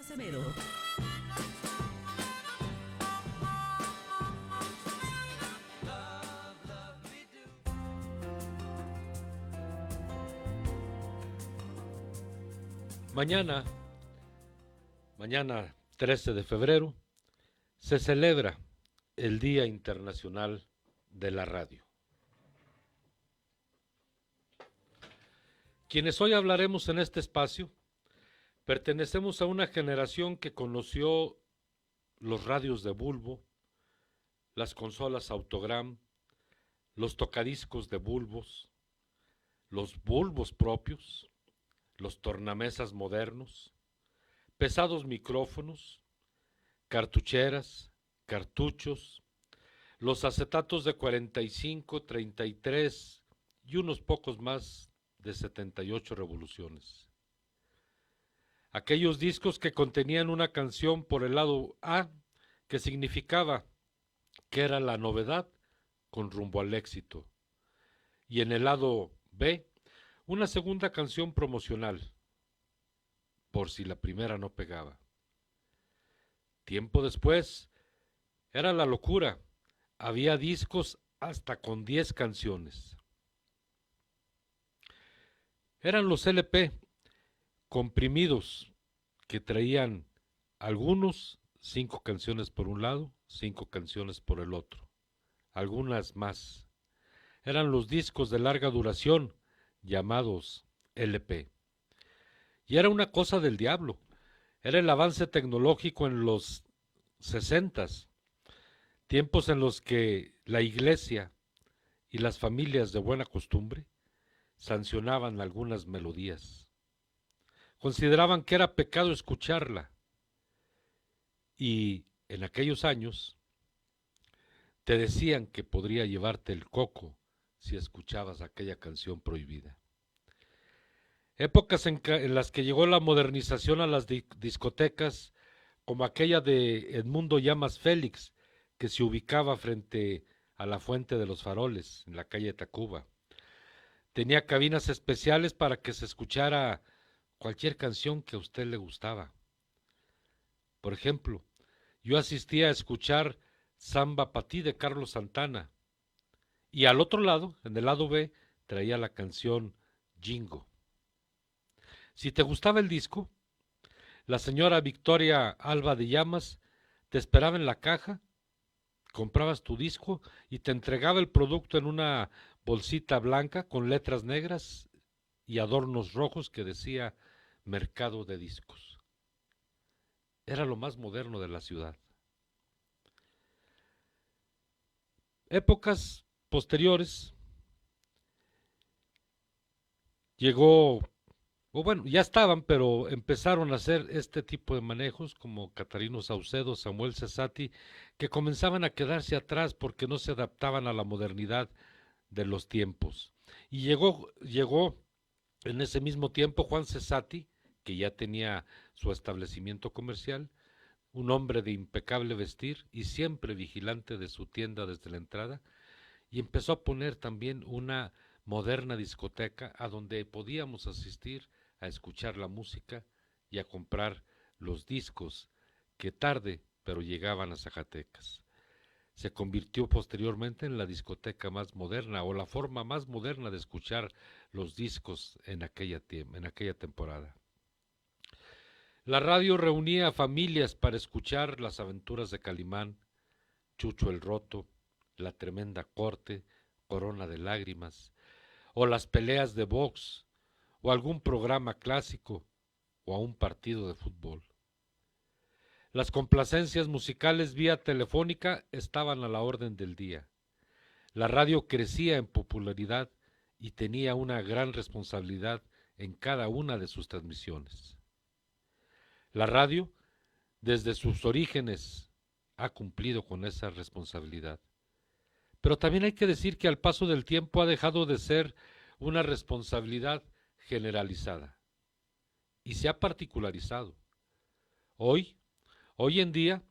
Acevedo. Mañana, mañana 13 de febrero, se celebra el Día Internacional de la Radio. Quienes hoy hablaremos en este espacio, pertenecemos a una generación que conoció los radios de bulbo, las consolas Autogram, los tocadiscos de bulbos, los bulbos propios, los tornamesas modernos, pesados micrófonos, cartucheras, cartuchos, los acetatos de 45, 33 y unos pocos más de 78 revoluciones. Aquellos discos que contenían una canción por el lado A, que significaba que era la novedad con rumbo al éxito, y en el lado B, una segunda canción promocional, por si la primera no pegaba. Tiempo después, era la locura, había discos hasta con 10 canciones. Eran los LP comprimidos que traían algunos 5 canciones por un lado, 5 canciones por el otro, algunas más. Eran los discos de larga duración llamados LP. Y era una cosa del diablo. Era el avance tecnológico en los 60s, tiempos en los que la iglesia y las familias de buena costumbre sancionaban algunas melodías. Consideraban que era pecado escucharla. Y en aquellos años te decían que podría llevarte el coco si escuchabas aquella canción prohibida. Épocas en las que llegó la modernización a las discotecas, como aquella de Edmundo Llamas Félix, que se ubicaba frente a la Fuente de los Faroles, en la calle Tacuba. Tenía cabinas especiales para que se escuchara cualquier canción que a usted le gustaba. Por ejemplo, yo asistía a escuchar Samba pa' ti de Carlos Santana, y al otro lado, en el lado B, traía la canción Jingo. Si te gustaba el disco, la señora Victoria Alba de Llamas te esperaba en la caja, comprabas tu disco y te entregaba el producto en una bolsita blanca con letras negras y adornos rojos que decía Mercado de Discos. Era lo más moderno de la ciudad. Épocas posteriores llegó, o bueno, ya estaban, pero empezaron a hacer este tipo de manejos como Catarino Saucedo, Samuel Cesati, que comenzaban a quedarse atrás porque no se adaptaban a la modernidad de los tiempos. Y llegó en ese mismo tiempo Juan Cesati, que ya tenía su establecimiento comercial, un hombre de impecable vestir y siempre vigilante de su tienda desde la entrada, y empezó a poner también una moderna discoteca a donde podíamos asistir a escuchar la música y a comprar los discos que tarde pero llegaban a Zacatecas. Se convirtió posteriormente en la discoteca más moderna o la forma más moderna de escuchar los discos en aquella temporada. La radio reunía a familias para escuchar las aventuras de Calimán, Chucho el Roto, La Tremenda Corte, Corona de Lágrimas, o las peleas de box, o algún programa clásico, o a un partido de fútbol. Las complacencias musicales vía telefónica estaban a la orden del día. La radio crecía en popularidad y tenía una gran responsabilidad en cada una de sus transmisiones. La radio, desde sus orígenes, ha cumplido con esa responsabilidad. Pero también hay que decir que al paso del tiempo ha dejado de ser una responsabilidad generalizada y se ha particularizado. Hoy, hoy en día,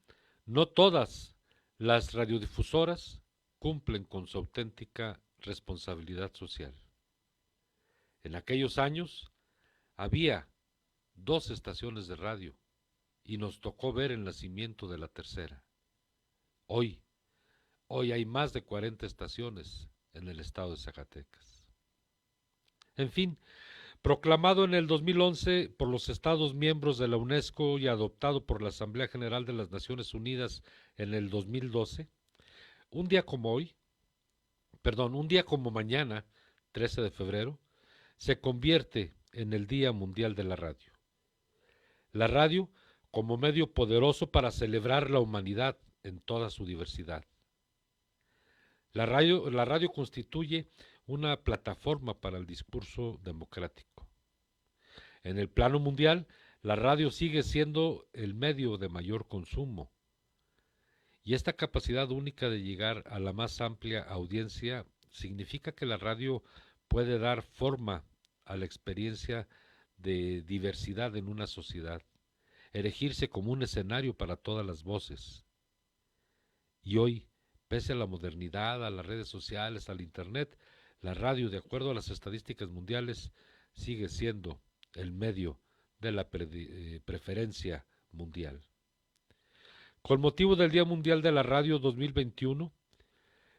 no todas las radiodifusoras cumplen con su auténtica responsabilidad social. En aquellos años había 2 estaciones de radio y nos tocó ver el nacimiento de la tercera. Hoy, hoy hay más de 40 estaciones en el estado de Zacatecas. En fin, proclamado en el 2011 por los Estados miembros de la UNESCO y adoptado por la Asamblea General de las Naciones Unidas en el 2012, un día como hoy, un día como mañana, 13 de febrero, se convierte en el Día Mundial de la Radio. La radio como medio poderoso para celebrar la humanidad en toda su diversidad. La radio constituye una plataforma para el discurso democrático. En el plano mundial, la radio sigue siendo el medio de mayor consumo. Y esta capacidad única de llegar a la más amplia audiencia significa que la radio puede dar forma a la experiencia de diversidad en una sociedad, erigirse como un escenario para todas las voces. Y hoy, pese a la modernidad, a las redes sociales, al Internet, la radio, de acuerdo a las estadísticas mundiales, sigue siendo el medio de la preferencia mundial. Con motivo del Día Mundial de la Radio 2021,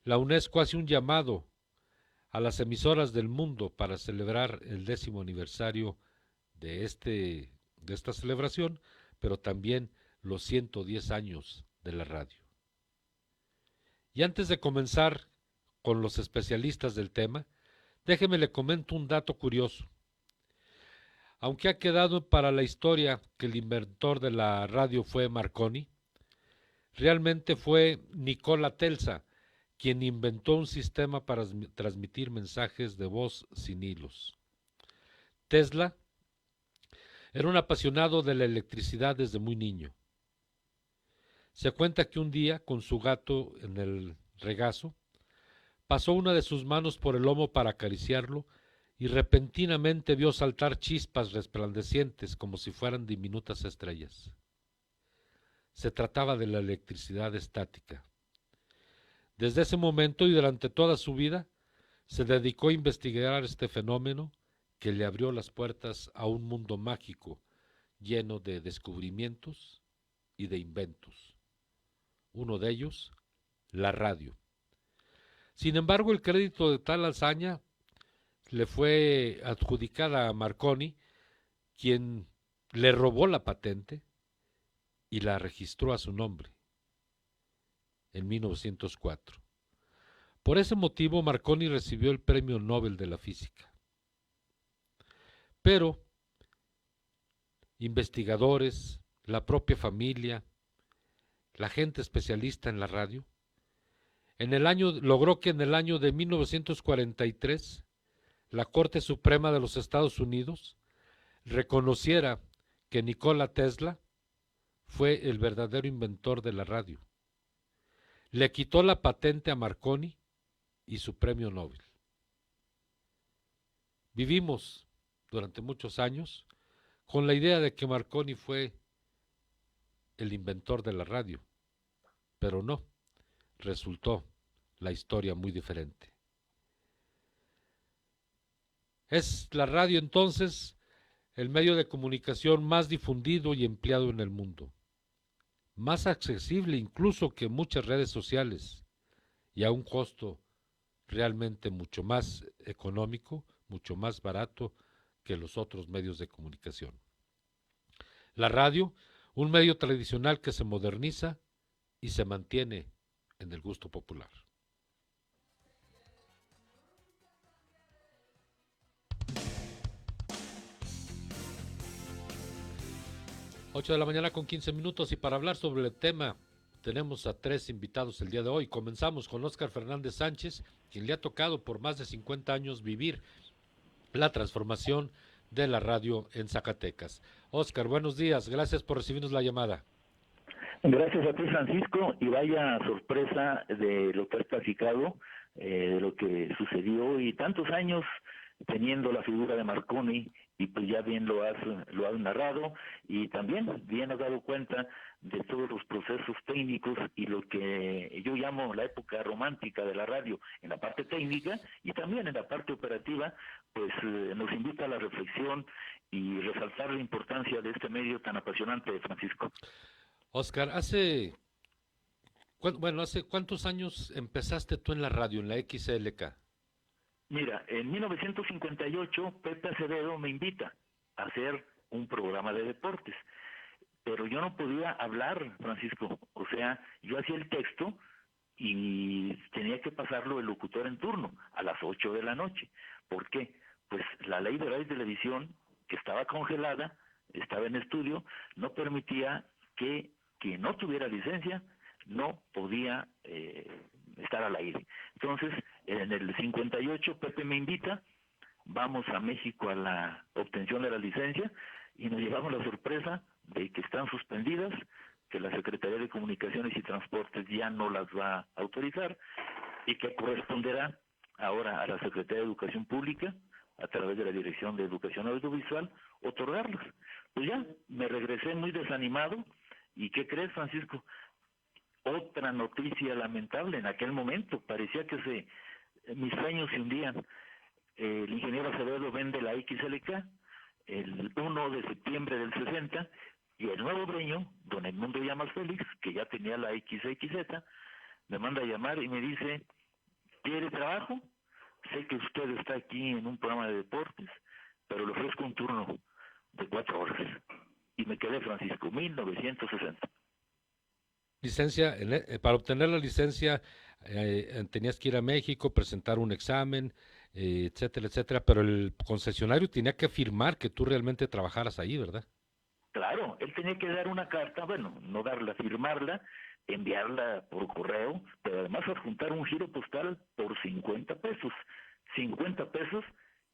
la UNESCO hace un llamado a las emisoras del mundo para celebrar el 10º aniversario de esta celebración, pero también los 110 años de la radio. Y antes de comenzar con los especialistas del tema, déjeme le comento un dato curioso. Aunque ha quedado para la historia que el inventor de la radio fue Marconi, realmente fue Nikola Tesla quien inventó un sistema para transmitir mensajes de voz sin hilos. Tesla era un apasionado de la electricidad desde muy niño. Se cuenta que un día, con su gato en el regazo, pasó una de sus manos por el lomo para acariciarlo y repentinamente vio saltar chispas resplandecientes como si fueran diminutas estrellas. Se trataba de la electricidad estática. Desde ese momento y durante toda su vida, se dedicó a investigar este fenómeno que le abrió las puertas a un mundo mágico lleno de descubrimientos y de inventos. Uno de ellos, la radio. Sin embargo, el crédito de tal hazaña le fue adjudicada a Marconi, quien le robó la patente y la registró a su nombre en 1904. Por ese motivo, Marconi recibió el Premio Nobel de la Física. Pero investigadores, la propia familia, la gente especialista en la radio, logró que en el año de 1943 la Corte Suprema de los Estados Unidos reconociera que Nikola Tesla fue el verdadero inventor de la radio. Le quitó la patente a Marconi y su premio Nobel. Vivimos durante muchos años con la idea de que Marconi fue el inventor de la radio, pero no, resultó la historia muy diferente. Es la radio entonces el medio de comunicación más difundido y empleado en el mundo, más accesible incluso que muchas redes sociales y a un costo realmente mucho más económico, mucho más barato que los otros medios de comunicación. La radio, un medio tradicional que se moderniza y se mantiene en el gusto popular. 8 de la mañana con 15 minutos y para hablar sobre el tema tenemos a 3 invitados el día de hoy. Comenzamos con Óscar Fernández Sánchez, quien le ha tocado por más de 50 años vivir la transformación de la radio en Zacatecas. Óscar, buenos días, gracias por recibirnos la llamada. Gracias a ti, Francisco, y vaya sorpresa de lo que has platicado, de lo que sucedió y tantos años teniendo la figura de Marconi, y pues ya bien lo has narrado, y también bien has dado cuenta de todos los procesos técnicos y lo que yo llamo la época romántica de la radio, en la parte técnica y también en la parte operativa, pues nos invita a la reflexión y resaltar la importancia de este medio tan apasionante, Francisco. Oscar, ¿hace cuántos años empezaste tú en la radio, en la XLK? Mira, en 1958 Pepe Acevedo me invita a hacer un programa de deportes, pero yo no podía hablar, Francisco, o sea, yo hacía el texto y tenía que pasarlo el locutor en turno a las 8 de la noche. ¿Por qué? Pues la ley de radio y televisión, que estaba congelada, estaba en estudio, no permitía que quien no tuviera licencia no podía estar al aire. Entonces, en el 58 Pepe me invita, vamos a México a la obtención de la licencia y nos llevamos la sorpresa de que están suspendidas, que la Secretaría de Comunicaciones y Transportes ya no las va a autorizar y que corresponderá ahora a la Secretaría de Educación Pública, a través de la Dirección de Educación Audiovisual, otorgarlas. Pues ya, me regresé muy desanimado, y ¿qué crees, Francisco? Otra noticia lamentable en aquel momento, parecía que mis sueños se hundían. El ingeniero Acevedo vende la XLK el 1 de septiembre del 60, y el nuevo dueño, don Edmundo Llamas Félix, que ya tenía la XXZ, me manda a llamar y me dice: ¿quiere trabajo? Sé que usted está aquí en un programa de deportes, pero le ofrezco un turno de 4 horas. Y me quedé, Francisco, 1960. Licencia, para obtener la licencia tenías que ir a México, presentar un examen, etcétera, etcétera, pero el concesionario tenía que firmar que tú realmente trabajaras ahí, ¿verdad? Claro, él tenía que dar una carta, bueno, no darla, firmarla, enviarla por correo, pero además adjuntar un giro postal por 50 pesos. 50 pesos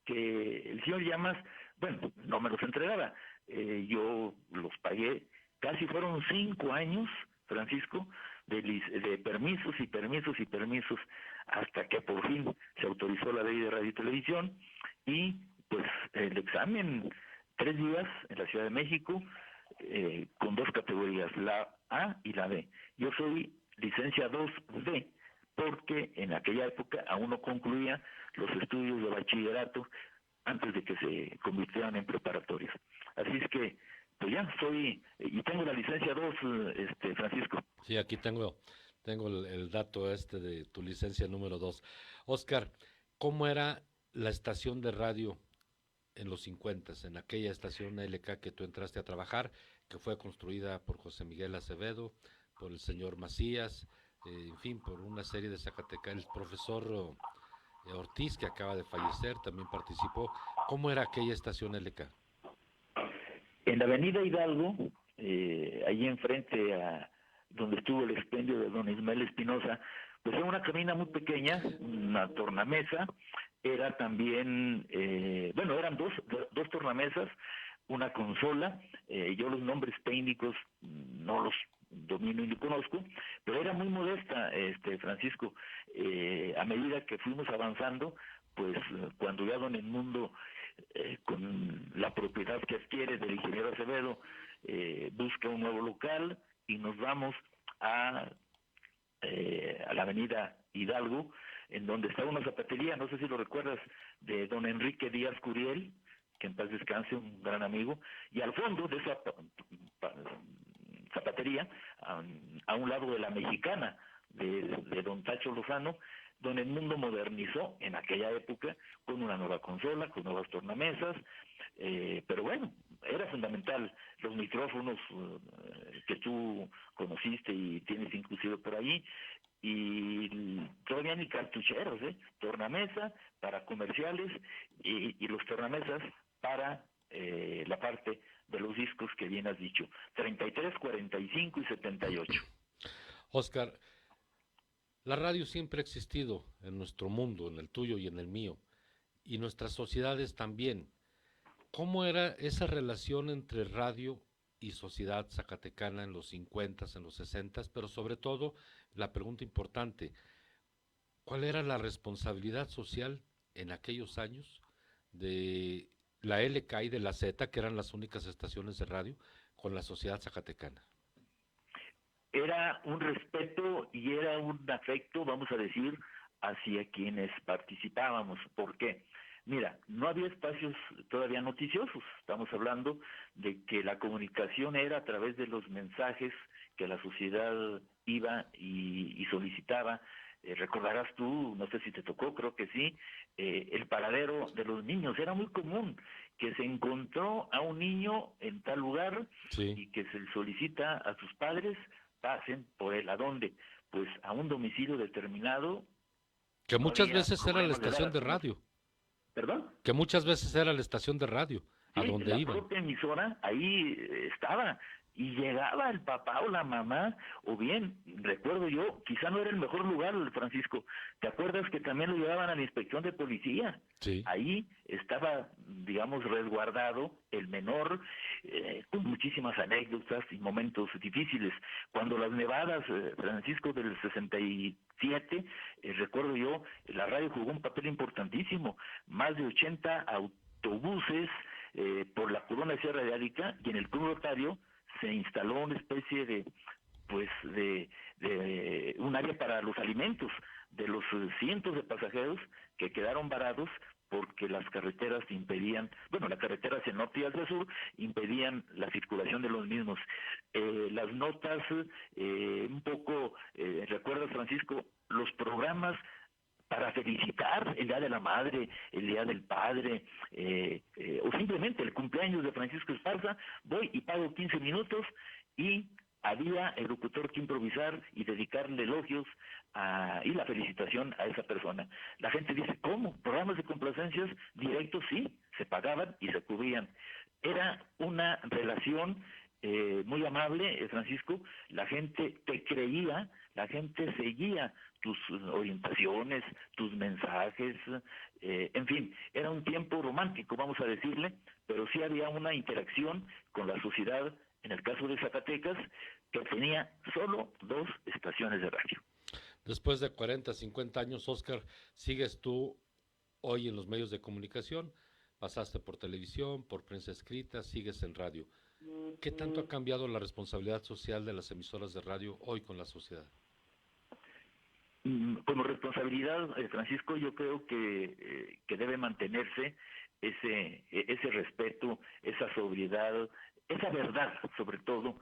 que el señor Llamas, bueno, no me los entregaba. Yo los pagué, casi fueron 5 años, Francisco, de permisos y permisos y permisos, hasta que por fin se autorizó la ley de radio y televisión, y pues el examen 3 días en la Ciudad de México, con 2 categorías, la A y la B. Yo soy licencia 2B, porque en aquella época aún no concluía los estudios de bachillerato antes de que se convirtieran en preparatorias. Así es que, pues ya soy, y tengo la licencia 2, Francisco. Sí, aquí tengo el dato este de tu licencia número 2. Oscar, ¿cómo era la estación de radio en los 50, en aquella estación LK que tú entraste a trabajar, que fue construida por José Miguel Acevedo, por el señor Macías, en fin, por una serie de Zacatecas, el profesor Ortiz, que acaba de fallecer, también participó? ¿Cómo era aquella estación LK? En la avenida Hidalgo, allí enfrente a donde estuvo el expendio de don Ismael Espinosa, pues era una cabina muy pequeña, una tornamesa, era también, bueno, eran dos tornamesas, una consola, yo los nombres técnicos no los domino y ni conozco, pero era muy modesta, Francisco. A medida que fuimos avanzando, pues cuando ya don Edmundo, con la propiedad que adquiere del ingeniero Acevedo, busca un nuevo local y nos vamos a la avenida Hidalgo, en donde estaba una zapatería, no sé si lo recuerdas, de don Enrique Díaz Curiel, que en paz descanse, un gran amigo, y al fondo de esa zapatería, a un lado de la Mexicana, de don Tacho Lozano, don Edmundo modernizó en aquella época con una nueva consola, con nuevas tornamesas, pero bueno, era fundamental los micrófonos que tú conociste y tienes inclusive por ahí, y todavía ni cartucheros, tornamesa para comerciales, y los tornamesas para la parte de los discos que bien has dicho, 33, 45 y 78. Oscar, la radio siempre ha existido en nuestro mundo, en el tuyo y en el mío, y nuestras sociedades también. ¿Cómo era esa relación entre radio y sociedad zacatecana en los 50, en los 60, pero sobre todo la pregunta importante, ¿cuál era la responsabilidad social en aquellos años de la LK y de la Z, que eran las únicas estaciones de radio, con la sociedad zacatecana? Era un respeto y era un afecto, vamos a decir, hacia quienes participábamos. ¿Por qué? Mira, no había espacios todavía noticiosos. Estamos hablando de que la comunicación era a través de los mensajes que la sociedad iba y solicitaba. Recordarás tú, no sé si te tocó, creo que sí, el paradero de los niños. Era muy común que se encontró a un niño en tal lugar Sí. y que se le solicita a sus padres pasen por él. ¿A dónde? Pues a un domicilio determinado. Que No muchas había veces era la problemas de dar estación a de conocer. radio. ¿Perdón? Que muchas veces era la estación de radio, a Sí, donde la iban. propia emisora ahí estaba y llegaba el papá o la mamá, o bien, recuerdo yo, quizá no era el mejor lugar, Francisco, ¿te acuerdas que también lo llevaban a la inspección de policía? Sí. Ahí estaba, digamos, resguardado el menor, con muchísimas anécdotas y momentos difíciles. Cuando las nevadas, Francisco, del 67, recuerdo yo, la radio jugó un papel importantísimo, más de 80 autobuses por la Corona Sierra de Árica, y en el Club Rotario se instaló una especie de pues de un área para los alimentos de los cientos de pasajeros que quedaron varados porque las carreteras impedían, bueno, la carretera hacia el norte y hacia el sur impedían la circulación de los mismos. Las notas, un poco, ¿recuerdas, Francisco? Los programas para felicitar el Día de la Madre, el Día del Padre, o simplemente el cumpleaños de Francisco Esparza, voy y pago 15 minutos y había el locutor que improvisar y dedicarle elogios y la felicitación a esa persona. La gente dice, ¿cómo? ¿Programas de complacencias directos? Sí, se pagaban y se cubrían. Era una relación muy amable, Francisco, la gente te creía, la gente seguía tus orientaciones, tus mensajes, en fin, era un tiempo romántico, vamos a decirle, pero sí había una interacción con la sociedad, en el caso de Zacatecas, que tenía solo 2 estaciones de radio. Después de 40, 50 años, Oscar, sigues tú hoy en los medios de comunicación, pasaste por televisión, por prensa escrita, sigues en radio. ¿Qué tanto ha cambiado la responsabilidad social de las emisoras de radio hoy con la sociedad? Como responsabilidad, Francisco, yo creo que debe mantenerse ese respeto, esa sobriedad, esa verdad sobre todo.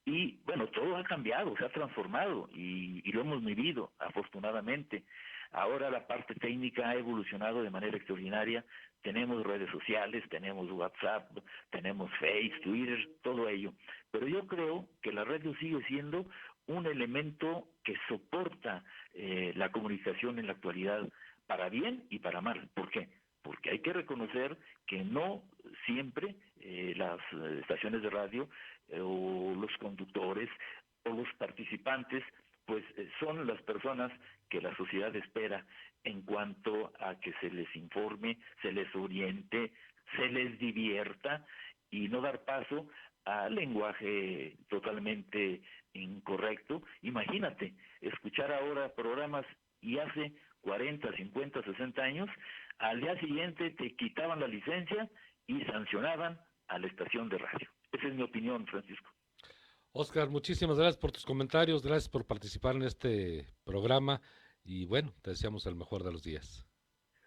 Y bueno, todo ha cambiado, se ha transformado y lo hemos vivido, afortunadamente. Ahora la parte técnica ha evolucionado de manera extraordinaria. Tenemos redes sociales, tenemos WhatsApp, tenemos Face, Twitter, todo ello. Pero yo creo que la radio sigue siendo un elemento que soporta la comunicación en la actualidad para bien y para mal. ¿Por qué? Porque hay que reconocer que no siempre las estaciones de radio o los conductores o los participantes pues son las personas que la sociedad espera en cuanto a que se les informe, se les oriente, se les divierta y no dar paso a lenguaje totalmente incorrecto. Imagínate, escuchar ahora programas y hace 40, 50, 60 años, al día siguiente te quitaban la licencia y sancionaban a la estación de radio. Esa es mi opinión, Francisco. Oscar, muchísimas gracias por tus comentarios, gracias por participar en este programa y bueno, te deseamos el mejor de los días.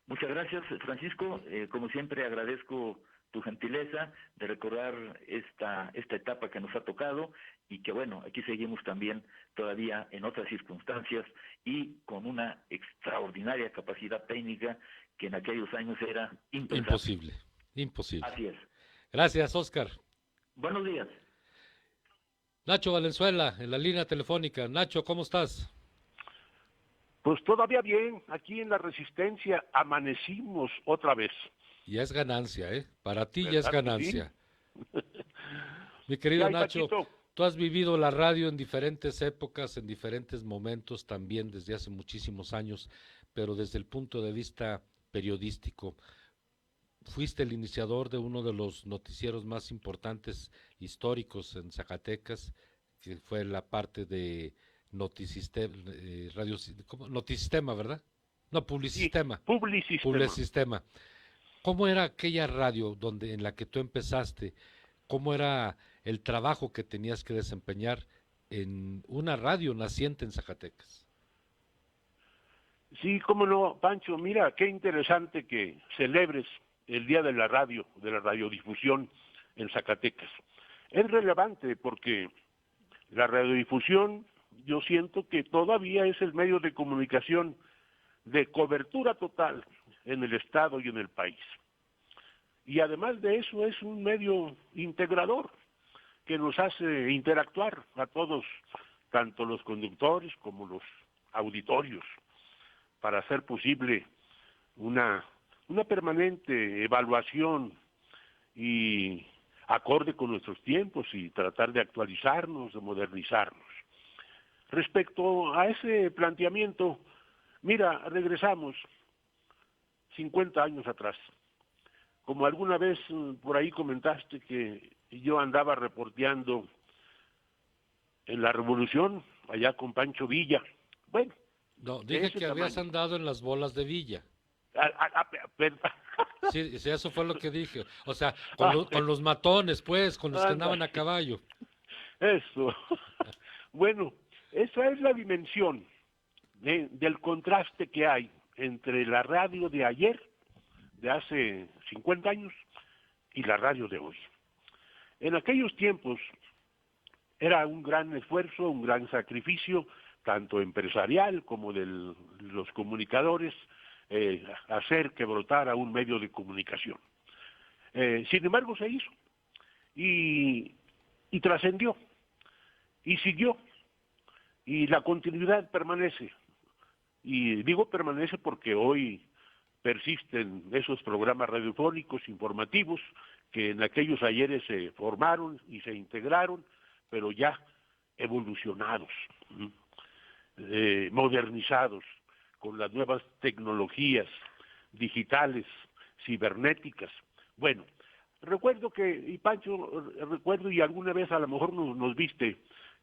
Muchas gracias, Francisco. Como siempre, agradezco tu gentileza de recordar esta etapa que nos ha tocado y que bueno, aquí seguimos también todavía en otras circunstancias y con una extraordinaria capacidad técnica que en aquellos años era impensable. Imposible, imposible. Así es. Gracias, Oscar. Buenos días. Nacho Valenzuela, en la línea telefónica. Nacho, ¿cómo estás? Pues todavía bien, aquí en la Resistencia amanecimos otra vez. Ya es ganancia, ¿eh? Para ti ya es ¿Verdad que ganancia. sí? Mi querido ¿Qué hay, Nacho, Paquito? tú has vivido la radio en diferentes épocas, en diferentes momentos, también desde hace muchísimos años, pero desde el punto de vista periodístico. Fuiste el iniciador de uno de los noticieros más importantes históricos en Zacatecas, que fue la parte de Notisistema, radio, ¿cómo? Notisistema, ¿verdad? No, Sí, Publicisistema. Publicisistema. Publicisistema. ¿Cómo era aquella radio en la que tú empezaste? ¿Cómo era el trabajo que tenías que desempeñar en una radio naciente en Zacatecas? Sí, cómo no, Pancho, mira, qué interesante que celebres el Día de la Radio, de la radiodifusión en Zacatecas. Es relevante porque la radiodifusión, yo siento que todavía es el medio de comunicación de cobertura total en el Estado y en el país. Y además de eso es un medio integrador que nos hace interactuar a todos, tanto los conductores como los auditorios, para hacer posible una, una permanente evaluación y acorde con nuestros tiempos y tratar de actualizarnos, de modernizarnos. Respecto a ese planteamiento, mira, regresamos 50 años atrás. Como alguna vez por ahí comentaste que yo andaba reporteando en la Revolución, allá con Pancho Villa. Bueno, No, de dije ese que habías tamaño. andado en las bolas de Villa. Per- Sí, sí, eso fue lo que dije. O sea, Ah, con los matones, pues, con los que andaban a ándale, caballo. eso. Bueno, esa es la dimensión del contraste que hay entre la radio de ayer, de hace 50 años, y la radio de hoy. En aquellos tiempos era un gran esfuerzo, un gran sacrificio, tanto empresarial como de los comunicadores, hacer que brotara un medio de comunicación. Sin embargo, se hizo y, y trascendió y siguió y la continuidad permanece. Y digo permanece porque hoy persisten esos programas radiofónicos informativos que en aquellos ayeres se formaron y se integraron, pero ya evolucionados, modernizados, con las nuevas tecnologías digitales, cibernéticas. Bueno, recuerdo que, y Pancho, recuerdo y alguna vez a lo mejor nos viste,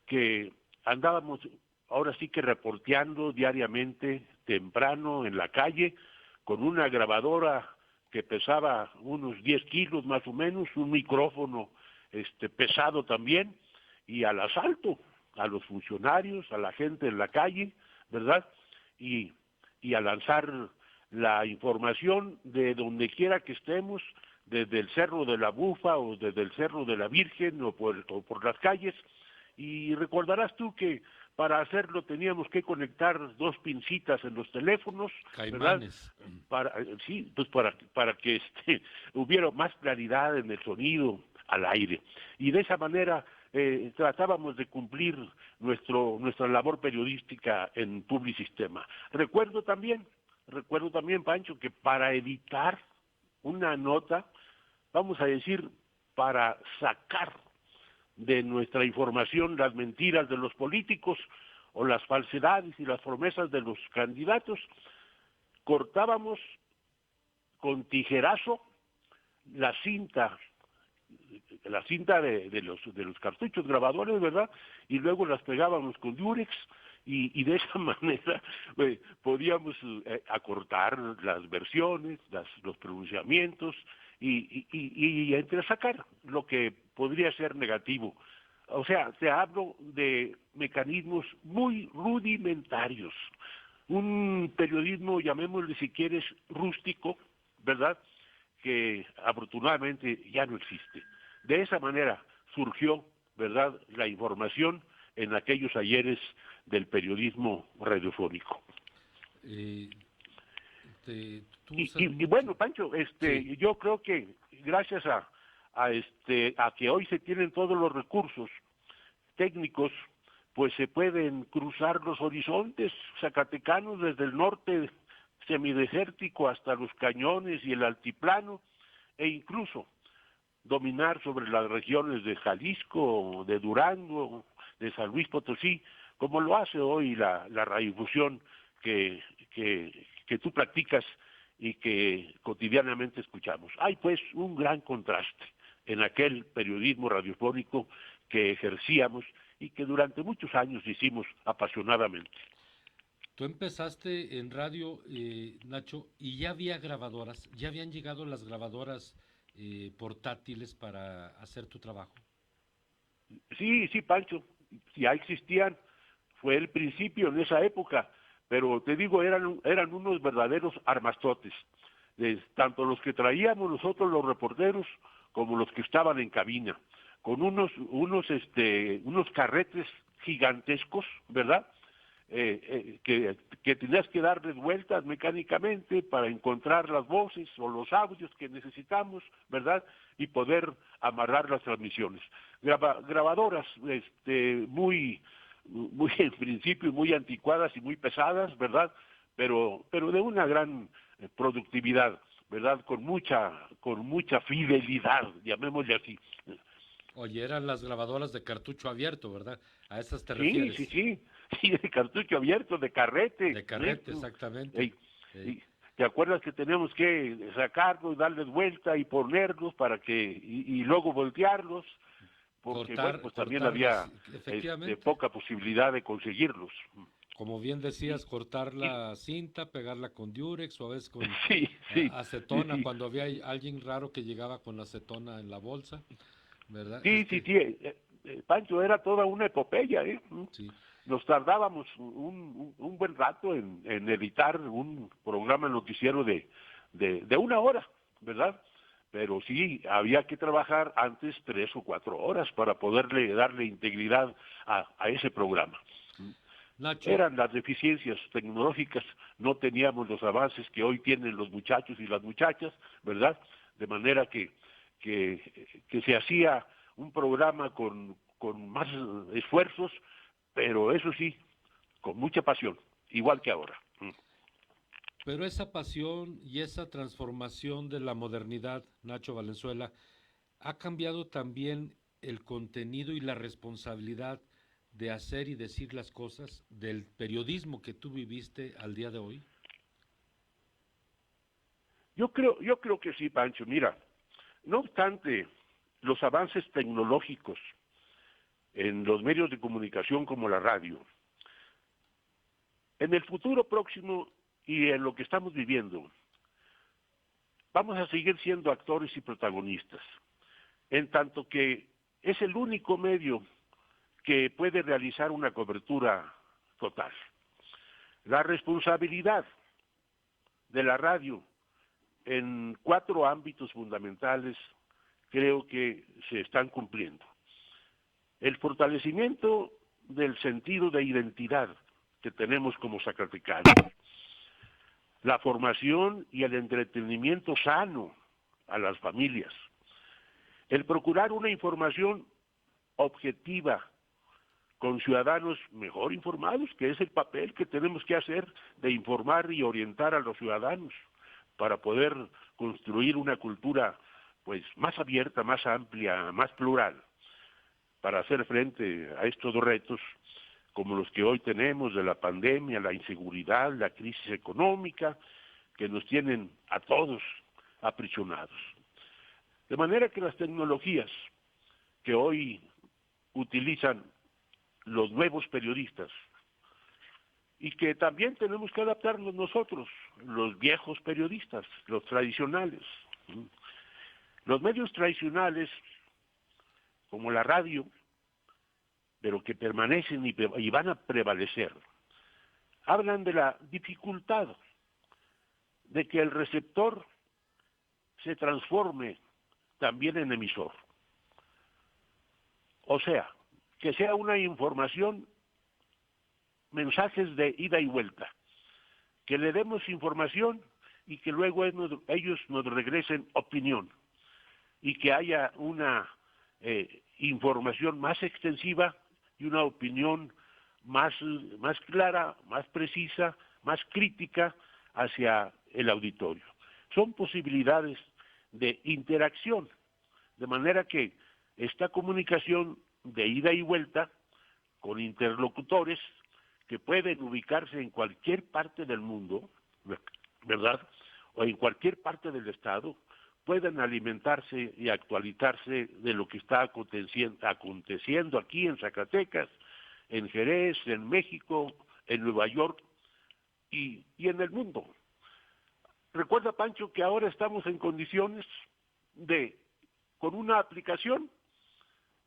que andábamos ahora sí que reporteando diariamente, temprano, en la calle, con una grabadora que pesaba unos 10 kilos más o menos, un micrófono pesado también, y al asalto a los funcionarios, a la gente en la calle, ¿verdad? Y a lanzar la información de donde quiera que estemos, desde el Cerro de la Bufa o desde el Cerro de la Virgen o por las calles. Y recordarás tú que para hacerlo teníamos que conectar dos pincitas en los teléfonos, ¿verdad? Caimanes. Sí, pues para que hubiera más claridad en el sonido al aire. Y de esa manera tratábamos de cumplir nuestra labor periodística en Publisistema. Recuerdo también, Pancho, que para editar una nota, vamos a decir, para sacar de nuestra información las mentiras de los políticos o las falsedades y las promesas de los candidatos, cortábamos con tijerazo la cinta de los cartuchos grabadores, ¿verdad? Y luego las pegábamos con Durex y de esa manera podíamos acortar las versiones, los pronunciamientos y entresacar lo que podría ser negativo. O sea, te hablo de mecanismos muy rudimentarios. Un periodismo, llamémosle si quieres, rústico, ¿verdad?, que afortunadamente ya no existe. De esa manera surgió, ¿verdad?, la información en aquellos ayeres del periodismo radiofónico. Eh, Tú usas Y mucho. bueno, Pancho, Sí, yo creo que gracias a que hoy se tienen todos los recursos técnicos, pues se pueden cruzar los horizontes zacatecanos desde el norte semidesértico hasta los cañones y el altiplano, e incluso dominar sobre las regiones de Jalisco, de Durango, de San Luis Potosí, como lo hace hoy la radiodifusión que tú practicas y que cotidianamente escuchamos. Hay pues un gran contraste en aquel periodismo radiofónico que ejercíamos y que durante muchos años hicimos apasionadamente. tú empezaste en radio, Nacho, y ya había grabadoras, ya habían llegado las grabadoras portátiles para hacer tu trabajo. Sí, Pancho, ya existían, fue el principio en esa época, pero te digo, eran unos verdaderos armastotes, tanto los que traíamos nosotros los reporteros como los que estaban en cabina, con unos carretes gigantescos, ¿verdad? Que tenías que darles vueltas mecánicamente para encontrar las voces o los audios que necesitamos, ¿verdad? Y poder amarrar las transmisiones. Grabadoras muy en principio muy anticuadas y muy pesadas, ¿verdad? Pero de una gran productividad, ¿verdad? Con mucha fidelidad, llamémosle así. Oye, eran las grabadoras de cartucho abierto, ¿verdad? ¿A esas te Sí, refieres? sí, de cartucho abierto, de carrete. De carrete, exactamente. ¿Te acuerdas que teníamos que sacarlos, darles vuelta y ponerlos para que, y luego voltearlos? Porque pues también había efectivamente. poca posibilidad de conseguirlos. Como bien decías, cortar la cinta, pegarla con Durex o a veces con sí, acetona, sí. cuando había alguien raro que llegaba con acetona en la bolsa, ¿verdad? Sí, Pancho, era toda una epopeya, ¿eh? Sí. Nos tardábamos un buen rato en editar un programa noticiero de 1 hora, ¿verdad? Pero sí, había que trabajar antes 3 o 4 horas para poderle darle integridad a ese programa. Nacho. Eran las deficiencias tecnológicas, no teníamos los avances que hoy tienen los muchachos y las muchachas, ¿verdad? De manera que se hacía un programa con más esfuerzos, pero eso sí, con mucha pasión, igual que ahora. Pero esa pasión y esa transformación de la modernidad, Nacho Valenzuela, ha cambiado también el contenido y la responsabilidad de hacer y decir las cosas del periodismo que tú viviste al día de hoy. Yo creo que sí, Pancho. Mira, no obstante los avances tecnológicos en los medios de comunicación como la radio, en el futuro próximo y en lo que estamos viviendo, vamos a seguir siendo actores y protagonistas, en tanto que es el único medio que puede realizar una cobertura total. La responsabilidad de la radio en 4 ámbitos fundamentales creo que se están cumpliendo. El fortalecimiento del sentido de identidad que tenemos como zacatecanos, la formación y el entretenimiento sano a las familias, el procurar una información objetiva con ciudadanos mejor informados, que es el papel que tenemos que hacer de informar y orientar a los ciudadanos para poder construir una cultura pues más abierta, más amplia, más plural, para hacer frente a estos retos como los que hoy tenemos de la pandemia, la inseguridad, la crisis económica, que nos tienen a todos aprisionados. De manera que las tecnologías que hoy utilizan los nuevos periodistas y que también tenemos que adaptarnos nosotros, los viejos periodistas, los tradicionales. Los medios tradicionales, como la radio, pero que permanecen y van a prevalecer, hablan de la dificultad de que el receptor se transforme también en emisor. O sea, que sea una información, mensajes de ida y vuelta, que le demos información y que luego ellos nos regresen opinión, y que haya una información más extensiva y una opinión más clara, más precisa, más crítica hacia el auditorio. Son posibilidades de interacción, de manera que esta comunicación de ida y vuelta con interlocutores que pueden ubicarse en cualquier parte del mundo, ¿verdad? O en cualquier parte del Estado, puedan alimentarse y actualizarse de lo que está aconteciendo aquí en Zacatecas, en Jerez, en México, en Nueva York y en el mundo. Recuerda, Pancho, que ahora estamos en condiciones de, con una aplicación,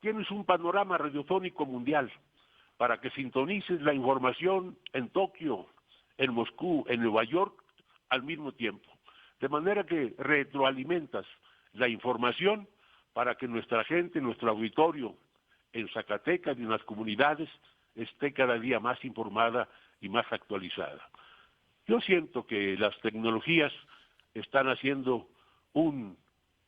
tienes un panorama radiofónico mundial para que sintonices la información en Tokio, en Moscú, en Nueva York, al mismo tiempo. De manera que retroalimentas la información para que nuestra gente, nuestro auditorio en Zacatecas y en las comunidades esté cada día más informada y más actualizada. Yo siento que las tecnologías están haciendo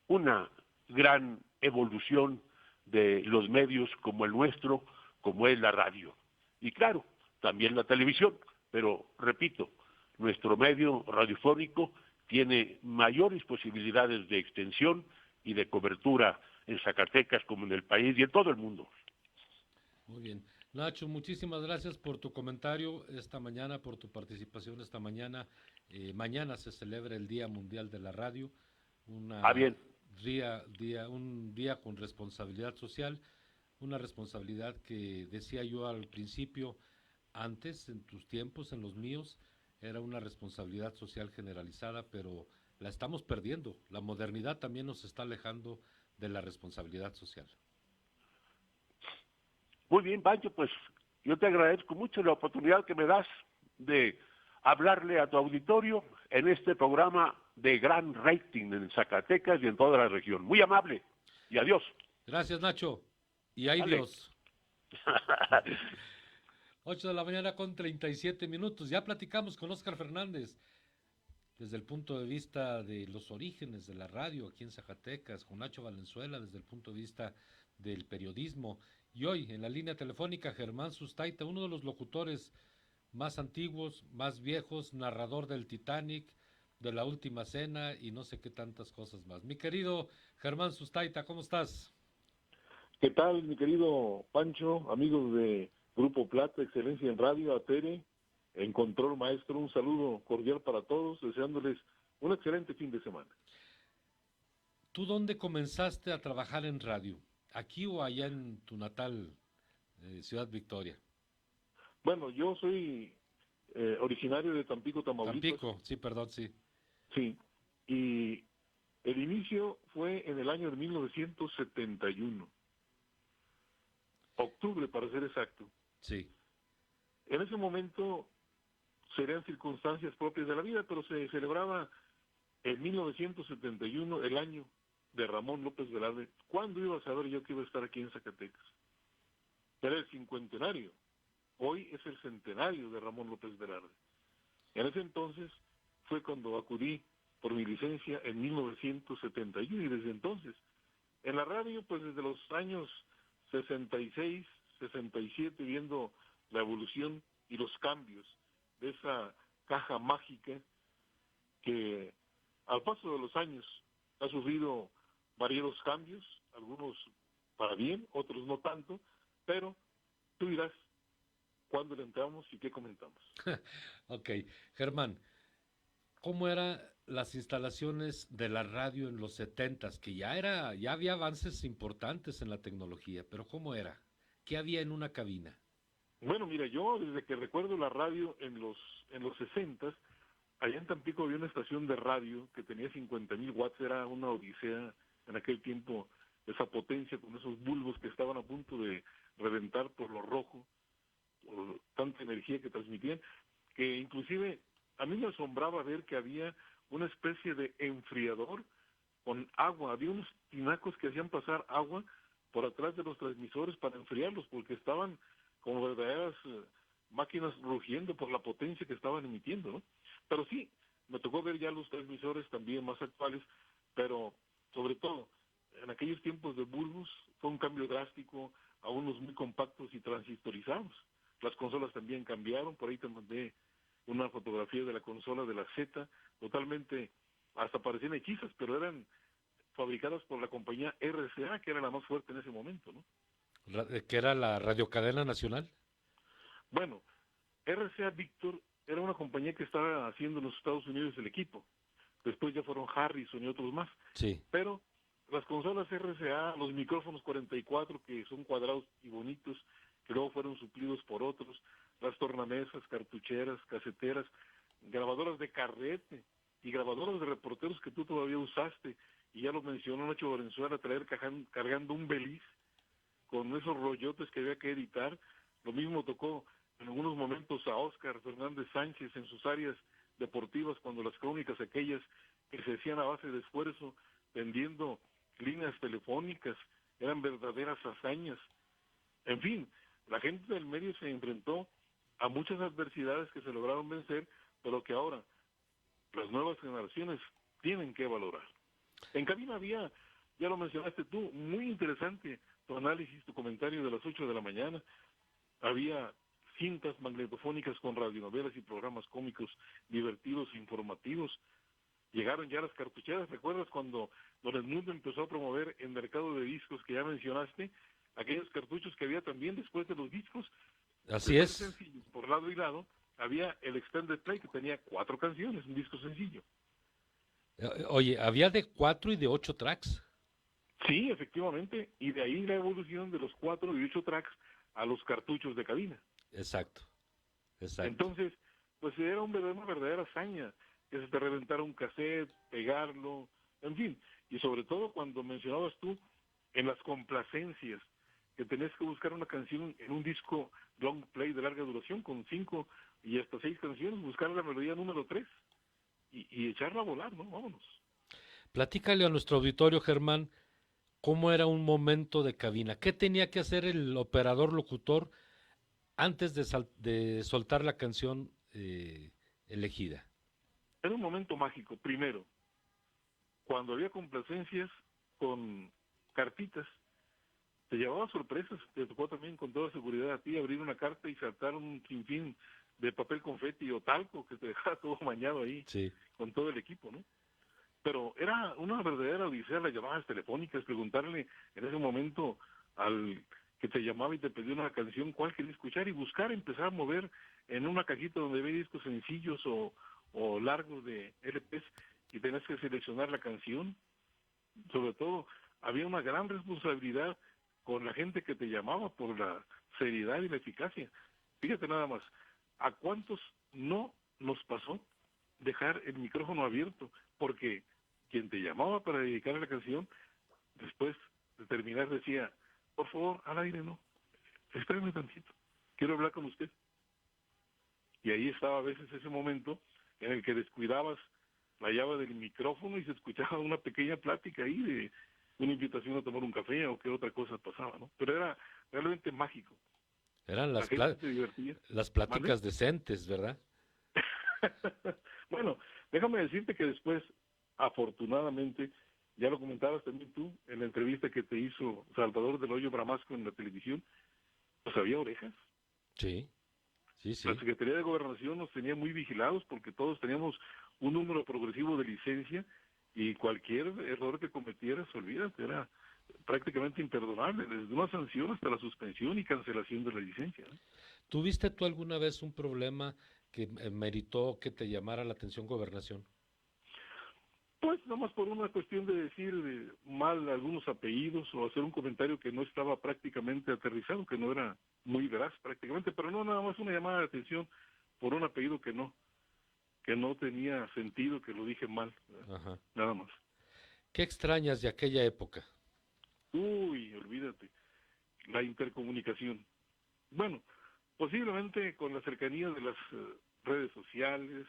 una gran evolución de los medios como el nuestro, como es la radio. Y claro, también la televisión, pero repito, nuestro medio radiofónico tiene mayores posibilidades de extensión y de cobertura en Zacatecas como en el país y en todo el mundo. Muy bien. Nacho, muchísimas gracias por tu comentario esta mañana, por tu participación esta mañana. Mañana se celebra el Día Mundial de la Radio, Bien. un día con responsabilidad social, una responsabilidad que decía yo al principio, antes, en tus tiempos, en los míos, era una responsabilidad social generalizada, pero la estamos perdiendo. La modernidad también nos está alejando de la responsabilidad social. Muy bien, Pancho, pues yo te agradezco mucho la oportunidad que me das de hablarle a tu auditorio en este programa de gran rating en Zacatecas y en toda la región. Muy amable y adiós. Gracias, Nacho. Y ay Dios. 8 de la mañana con 37 minutos. Ya platicamos con Óscar Fernández desde el punto de vista de los orígenes de la radio aquí en Zacatecas, con Nacho Valenzuela desde el punto de vista del periodismo. Y hoy en la línea telefónica Germán Sustaita, uno de los locutores más antiguos, más viejos, narrador del Titanic, de la Última Cena y no sé qué tantas cosas más. Mi querido Germán Sustaita, ¿cómo estás? ¿Qué tal, mi querido Pancho, amigos de Grupo Plata, Excelencia en Radio, Atere, en Control Maestro? Un saludo cordial para todos, deseándoles un excelente fin de semana. ¿Tú dónde comenzaste a trabajar en radio? ¿Aquí o allá en tu natal Ciudad Victoria? Bueno, yo soy originario de Tampico, Tamaulipas. Tampico, sí, perdón, sí. Sí, y el inicio fue en el año de 1971. Octubre, para ser exacto. Sí. En ese momento serían circunstancias propias de la vida, pero se celebraba en 1971 el año de Ramón López Velarde. ¿Cuándo iba a saber yo que iba a estar aquí en Zacatecas? Era el cincuentenario. Hoy es el centenario de Ramón López Velarde. En ese entonces fue cuando acudí por mi licencia en 1971 y desde entonces. En la radio, pues desde los años 66, 67, viendo la evolución y los cambios de esa caja mágica que al paso de los años ha sufrido variados cambios, algunos para bien, otros no tanto, pero tú dirás cuándo le entramos y qué comentamos. Ok, Germán, ¿cómo eran las instalaciones de la radio en los 70s? Que ya había avances importantes en la tecnología, pero ¿cómo era? ¿Qué había en una cabina? Bueno, mira, yo desde que recuerdo la radio en los 60s, allá en Tampico había una estación de radio que tenía 50,000 watts, era una odisea en aquel tiempo, esa potencia con esos bulbos que estaban a punto de reventar por lo rojo, por tanta energía que transmitían, que inclusive a mí me asombraba ver que había una especie de enfriador con agua, había unos tinacos que hacían pasar agua por atrás de los transmisores para enfriarlos, porque estaban como verdaderas máquinas rugiendo por la potencia que estaban emitiendo, ¿no? Pero sí, me tocó ver ya los transmisores también más actuales, pero sobre todo, en aquellos tiempos de bulbos fue un cambio drástico a unos muy compactos y transistorizados. Las consolas también cambiaron, por ahí te mandé una fotografía de la consola de la Z, totalmente, hasta parecían hechizas, pero eran fabricadas por la compañía RCA, que era la más fuerte en ese momento, ¿no? ¿Que era la radiocadena nacional? Bueno, RCA Victor era una compañía que estaba haciendo en los Estados Unidos el equipo. Después ya fueron Harrison y otros más. Sí. Pero las consolas RCA, los micrófonos 44, que son cuadrados y bonitos, que luego fueron suplidos por otros, las tornamesas, cartucheras, caseteras, grabadoras de carrete y grabadoras de reporteros que tú todavía usaste, y ya lo mencionó Nacho Valenzuela, traer cargando un beliz con esos rollotes que había que editar. Lo mismo tocó en algunos momentos a Óscar Fernández Sánchez en sus áreas deportivas, cuando las crónicas aquellas que se hacían a base de esfuerzo, tendiendo líneas telefónicas, eran verdaderas hazañas. En fin, la gente del medio se enfrentó a muchas adversidades que se lograron vencer, pero que ahora las nuevas generaciones tienen que valorar. En cabina había, ya lo mencionaste tú, muy interesante tu análisis, tu comentario de las 8 de la mañana. Había cintas magnetofónicas con radionovelas y programas cómicos divertidos e informativos. Llegaron ya las cartucheras. ¿Recuerdas cuando Don Edmundo empezó a promover el mercado de discos que ya mencionaste? Aquellos cartuchos que había también después de los discos. Así es. Sencillos, por lado y lado, había el Extended Play que tenía 4 canciones, un disco sencillo. Oye, había de 4 y de 8 tracks. Sí, efectivamente, y de ahí la evolución de los 4 y 8 tracks a los cartuchos de cabina. Exacto, exacto. Entonces, pues era una verdadera hazaña que se te reventara un cassette, pegarlo, en fin, y sobre todo cuando mencionabas tú en las complacencias, que tenés que buscar una canción en un disco long play de larga duración con 5 y hasta 6 canciones, buscar la melodía número 3 y echarla a volar, ¿no? Vámonos. Platícale a nuestro auditorio, Germán, cómo era un momento de cabina. ¿Qué tenía que hacer el operador locutor antes de soltar la canción elegida? Era un momento mágico. Primero, cuando había complacencias con cartitas, te llevaba sorpresas. Te tocó también con toda seguridad a ti abrir una carta y saltar un sinfín de papel confeti o talco que te dejaba todo mañado ahí, Sí. con todo el equipo, ¿no? Pero era una verdadera odisea las llamadas telefónicas, preguntarle en ese momento al que te llamaba y te pedía una canción, cuál quería escuchar, y buscar, empezar a mover en una cajita donde había discos sencillos o largos de LPs, y tenías que seleccionar la canción. Sobre todo, había una gran responsabilidad con la gente que te llamaba por la seriedad y la eficacia. Fíjate nada más, ¿a cuántos no nos pasó dejar el micrófono abierto? Porque quien te llamaba para dedicarle la canción, después de terminar decía, por favor, al aire no, espérame tantito, quiero hablar con usted. Y ahí estaba a veces ese momento en el que descuidabas la llave del micrófono y se escuchaba una pequeña plática ahí de una invitación a tomar un café o qué otra cosa pasaba, ¿no? Pero era realmente mágico. Eran La gente se divertía. las pláticas decentes, ¿verdad? Bueno, déjame decirte que después, afortunadamente, ya lo comentabas también tú en la entrevista que te hizo Salvador del Hoyo Bramasco en la televisión, pues había orejas. Sí, sí, sí. La Secretaría de Gobernación nos tenía muy vigilados porque todos teníamos un número progresivo de licencia y cualquier error que cometieras, olvídate, era prácticamente imperdonable, desde una sanción hasta la suspensión y cancelación de la licencia, ¿no? ¿Tuviste tú alguna vez un problema que meritó que te llamara la atención Gobernación? Pues nada más por una cuestión de decir mal algunos apellidos o hacer un comentario que no estaba prácticamente aterrizado, que no era muy veraz prácticamente, pero no nada más una llamada de atención por un apellido que no tenía sentido, que lo dije mal, Ajá. nada más. ¿Qué extrañas de aquella época? Uy, olvídate, la intercomunicación. Bueno, posiblemente con la cercanía de las redes sociales,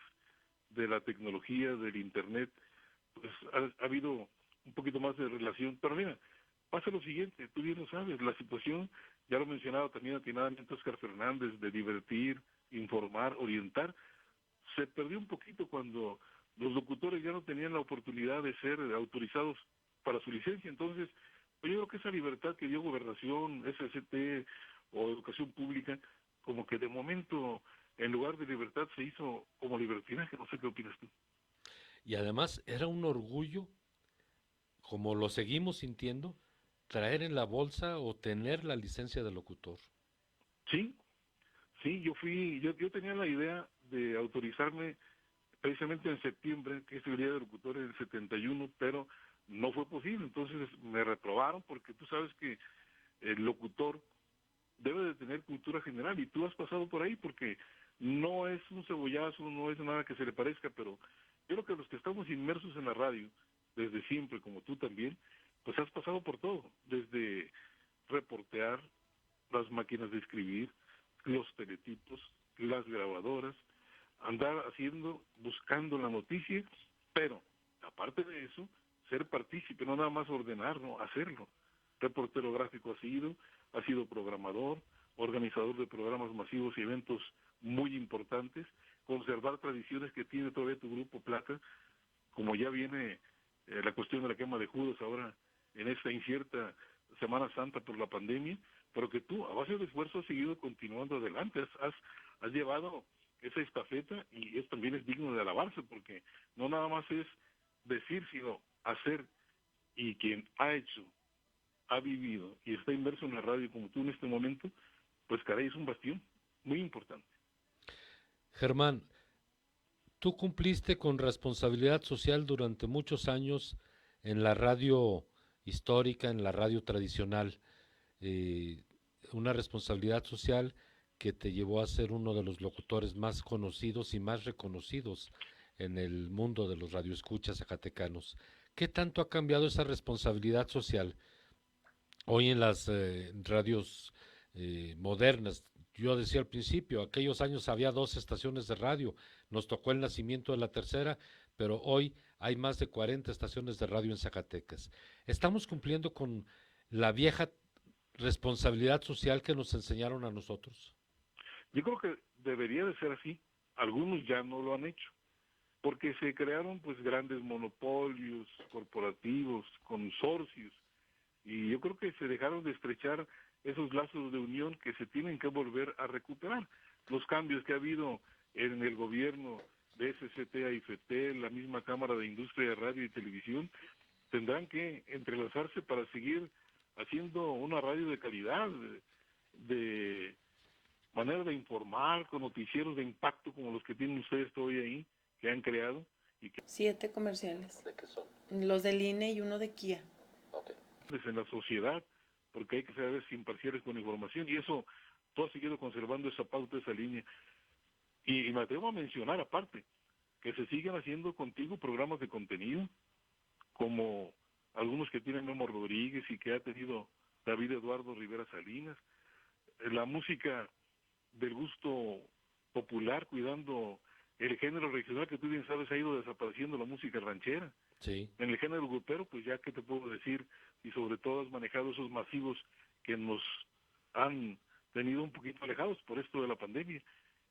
de la tecnología, del internet, pues ha habido un poquito más de relación. Pero mira, pasa lo siguiente, tú bien lo sabes, la situación, ya lo mencionaba también atinadamente Óscar Fernández, de divertir, informar, orientar, se perdió un poquito cuando los locutores ya no tenían la oportunidad de ser autorizados para su licencia. Entonces, pues yo creo que esa libertad que dio Gobernación, SCT o Educación Pública, como que de momento, en lugar de libertad, se hizo como libertinaje. No sé qué opinas tú. Y además era un orgullo, como lo seguimos sintiendo, traer en la bolsa o tener la licencia de locutor. Sí, sí, yo tenía la idea de autorizarme precisamente en septiembre, que es el día del locutor en el 71, pero no fue posible. Entonces me reprobaron porque tú sabes que el locutor debe de tener cultura general y tú has pasado por ahí porque no es un cebollazo, no es nada que se le parezca, pero yo creo que los que estamos inmersos en la radio desde siempre, como tú también, pues has pasado por todo, desde reportear, las máquinas de escribir, los teletipos, las grabadoras, andar buscando la noticia, pero aparte de eso, ser partícipe, no nada más ordenarlo, hacerlo. Reportero gráfico ha sido programador, organizador de programas masivos y eventos muy importantes, conservar tradiciones que tiene todavía tu Grupo Plata, como ya viene la cuestión de la quema de Judas ahora en esta incierta Semana Santa por la pandemia, pero que tú a base de esfuerzo has seguido continuando adelante, has llevado esa estafeta y eso también es digno de alabarse, porque no nada más es decir, sino hacer, y quien ha hecho, ha vivido y está inmerso en la radio como tú en este momento, pues caray, es un bastión muy importante. Germán, tú cumpliste con responsabilidad social durante muchos años en la radio histórica, en la radio tradicional, una responsabilidad social que te llevó a ser uno de los locutores más conocidos y más reconocidos en el mundo de los radioescuchas zacatecanos. ¿Qué tanto ha cambiado esa responsabilidad social hoy en las radios modernas? Yo decía al principio, aquellos años había 2 estaciones de radio, nos tocó el nacimiento de la tercera, pero hoy hay más de 40 estaciones de radio en Zacatecas. ¿Estamos cumpliendo con la vieja responsabilidad social que nos enseñaron a nosotros? Yo creo que debería de ser así. Algunos ya no lo han hecho, porque se crearon pues grandes monopolios corporativos, consorcios, y yo creo que se dejaron de estrechar esos lazos de unión que se tienen que volver a recuperar. Los cambios que ha habido en el gobierno de SCT a IFETEL, la misma Cámara de Industria de Radio y Televisión, tendrán que entrelazarse para seguir haciendo una radio de calidad, de manera de informar, con noticieros de impacto como los que tienen ustedes todavía ahí, que han creado. Y que 7 comerciales. ¿De qué son? Los del INE y uno de Kia. Okay. En la sociedad, porque hay que ser imparciales con información, y eso, tú has seguido conservando esa pauta, esa línea. Y me atrevo a mencionar, aparte, que se siguen haciendo contigo programas de contenido, como algunos que tiene Memo Rodríguez y que ha tenido David Eduardo Rivera Salinas, la música del gusto popular, cuidando el género regional, que tú bien sabes ha ido desapareciendo la música ranchera. Sí. En el género grupero, pues ya qué te puedo decir, y sobre todo has manejado esos masivos que nos han tenido un poquito alejados por esto de la pandemia.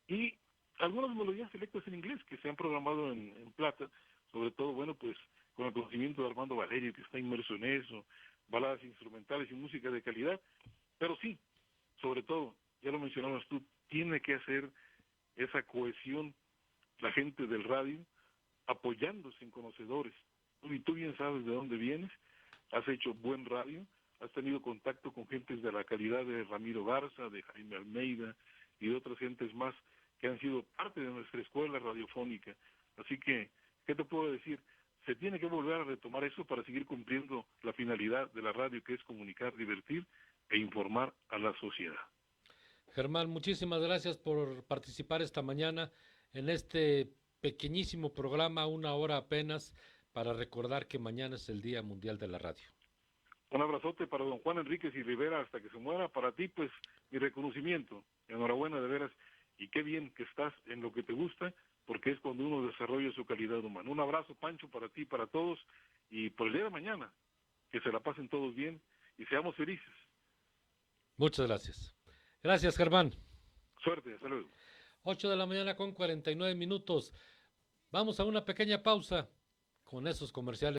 Y algunas melodías selectas en inglés que se han programado en Plata, sobre todo, bueno, pues con el conocimiento de Armando Valerio, que está inmerso en eso, baladas instrumentales y música de calidad, pero sí, sobre todo, ya lo mencionabas tú, tiene que hacer esa cohesión la gente del radio, apoyándose en conocedores. Y tú bien sabes de dónde vienes, has hecho buen radio, has tenido contacto con gentes de la calidad de Ramiro Garza, de Jaime Almeida y de otras gentes más que han sido parte de nuestra escuela radiofónica. Así que, ¿qué te puedo decir? Se tiene que volver a retomar eso para seguir cumpliendo la finalidad de la radio, que es comunicar, divertir e informar a la sociedad. Germán, muchísimas gracias por participar esta mañana en este pequeñísimo programa, 1 hora apenas, para recordar que mañana es el Día Mundial de la Radio. Un abrazote para don Juan Enríquez y Rivera hasta que se muera. Para ti, pues, mi reconocimiento. Enhorabuena, de veras. Y qué bien que estás en lo que te gusta, porque es cuando uno desarrolla su calidad humana. Un abrazo, Pancho, para ti, para todos. Y por el día de mañana, que se la pasen todos bien y seamos felices. Muchas gracias. Gracias, Germán. Suerte, hasta luego. 8 de la mañana con 49 minutos. Vamos a una pequeña pausa con esos comerciales.